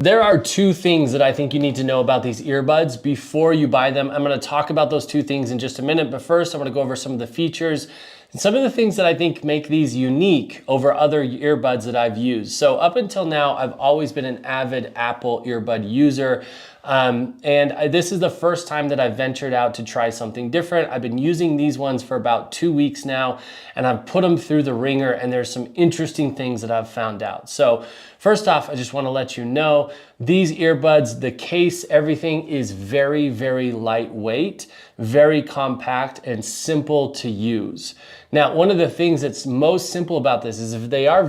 There are two things that I think you need to know about these earbuds before you buy them. I'm gonna talk about those two things in just a minute, but first I'm gonna go over some of the features and some of the things that I think make these unique over other earbuds that I've used. So up until now, I've always been an avid Apple earbud user. This is the first time that I've ventured out to try something different. I've been using these ones for about 2 weeks now, and I've put them through the ringer, and there's some interesting things that I've found out. So first off, I just want to let you know, these earbuds, the case, everything is very, very lightweight, very compact, and simple to use. Now, one of the things that's most simple about this is if they are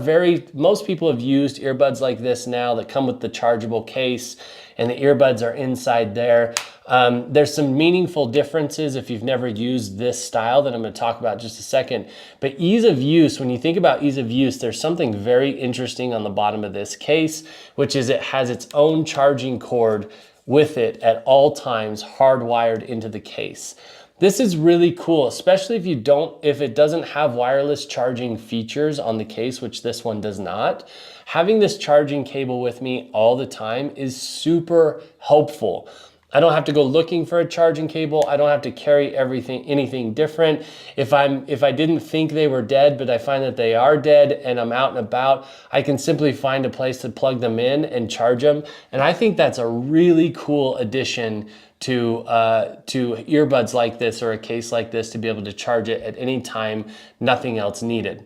most people have used earbuds like this now that come with the chargeable case, and the earbuds are inside there. There's some meaningful differences if you've never used this style that I'm gonna talk about in just a second. But ease of use, when you think about ease of use, there's something very interesting on the bottom of this case, which is it has its own charging cord with it at all times, hardwired into the case. This is really cool, especially if it doesn't have wireless charging features on the case, which this one does not. Having this charging cable with me all the time is super helpful. I don't have to go looking for a charging cable. I don't have to carry anything different. If I didn't think they were dead, but I find that they are dead and I'm out and about, I can simply find a place to plug them in and charge them. And I think that's a really cool addition to earbuds like this or a case like this, to be able to charge it at any time, nothing else needed.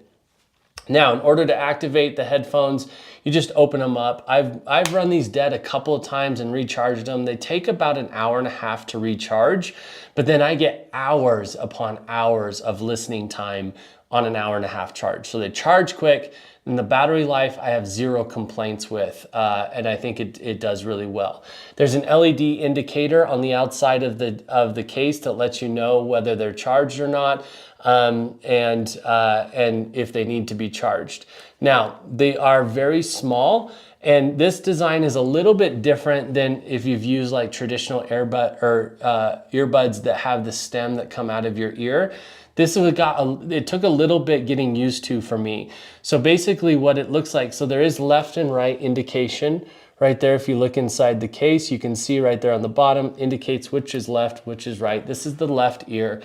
Now, in order to activate the headphones, you just open them up. I've run these dead a couple of times and recharged them. They take about an hour and a half to recharge, but then I get hours upon hours of listening time on an hour and a half charge. So they charge quick, and the battery life I have zero complaints with, and I think it does really well. There's an LED indicator on the outside of the case that lets you know whether they're charged or not, and if they need to be charged. Now, they are very small, and this design is a little bit different than if you've used like traditional earbuds that have the stem that come out of your ear. It took a little bit getting used to for me. So basically what it looks like, so there is left and right indication right there. If you look inside the case, you can see right there on the bottom, indicates which is left, which is right. This is the left ear.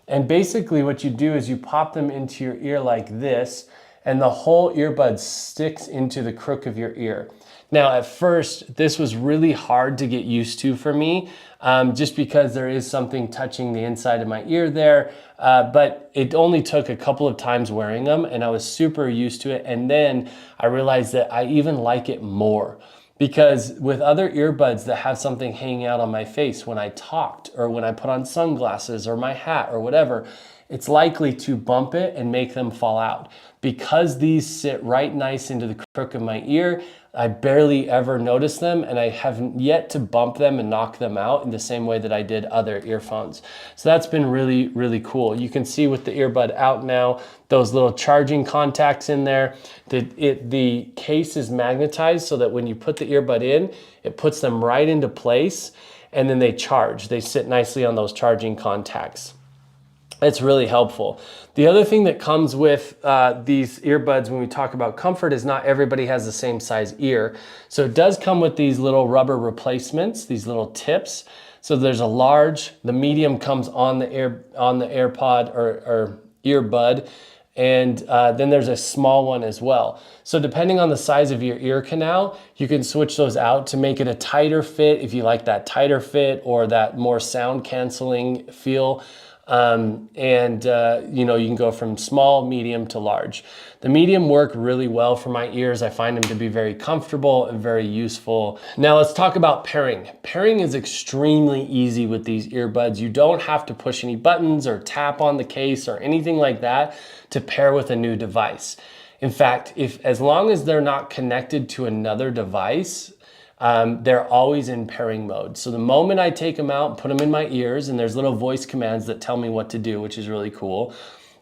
And basically what you do is you pop them into your ear like this, and the whole earbud sticks into the crook of your ear. Now, at first, this was really hard to get used to for me, just because there is something touching the inside of my ear there, but it only took a couple of times wearing them, and I was super used to it. And then I realized that I even like it more, because with other earbuds that have something hanging out on my face when I talked, or when I put on sunglasses or my hat or whatever, it's likely to bump it and make them fall out. Because these sit right nice into the crook of my ear, I barely ever notice them, and I haven't yet to bump them and knock them out in the same way that I did other earphones. So that's been really, really cool. You can see with the earbud out now, those little charging contacts in there, the case is magnetized so that when you put the earbud in, it puts them right into place, and then they charge. They sit nicely on those charging contacts. It's really helpful. The other thing that comes with these earbuds when we talk about comfort is not everybody has the same size ear. So it does come with these little rubber replacements, these little tips. So there's a large, the medium comes on the AirPod or earbud, and then there's a small one as well. So depending on the size of your ear canal, you can switch those out to make it a tighter fit if you like that tighter fit or that more sound canceling feel. You can go from small, medium to large. The medium work really well for my ears. I find them to be very comfortable and very useful. Now let's talk about pairing. Pairing is extremely easy with these earbuds. You don't have to push any buttons or tap on the case or anything like that to pair with a new device. In fact, as long as they're not connected to another device, they're always in pairing mode. So the moment I take them out, put them in my ears, and there's little voice commands that tell me what to do, which is really cool.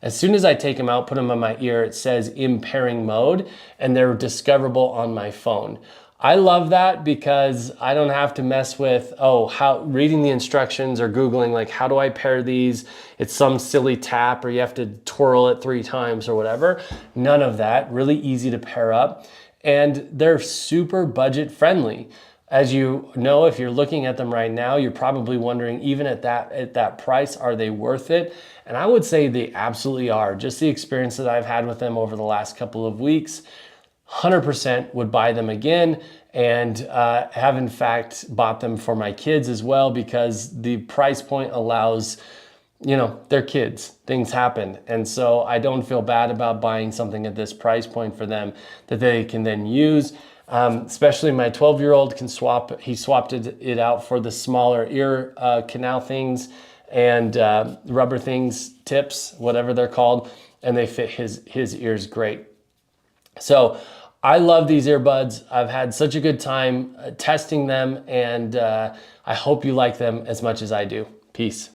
As soon as I take them out, put them in my ear, it says in pairing mode, and they're discoverable on my phone. I love that because I don't have to mess with, reading the instructions or Googling, like, how do I pair these? It's some silly tap or you have to twirl it 3 times or whatever. None of that. Really easy to pair up. and they're super budget friendly. As you know, if you're looking at them right now, you're probably wondering, even at that price, are they worth it? And I would say they absolutely are. Just the experience that I've had with them over the last couple of weeks, 100% would buy them again, and have in fact bought them for my kids as well, because the price point allows, you know, they're kids, things happen. And so I don't feel bad about buying something at this price point for them that they can then use. Especially my 12-year-old can he swapped it out for the smaller ear canal things and rubber things, tips, whatever they're called, and they fit his ears great. So I love these earbuds. I've had such a good time testing them, and I hope you like them as much as I do. Peace.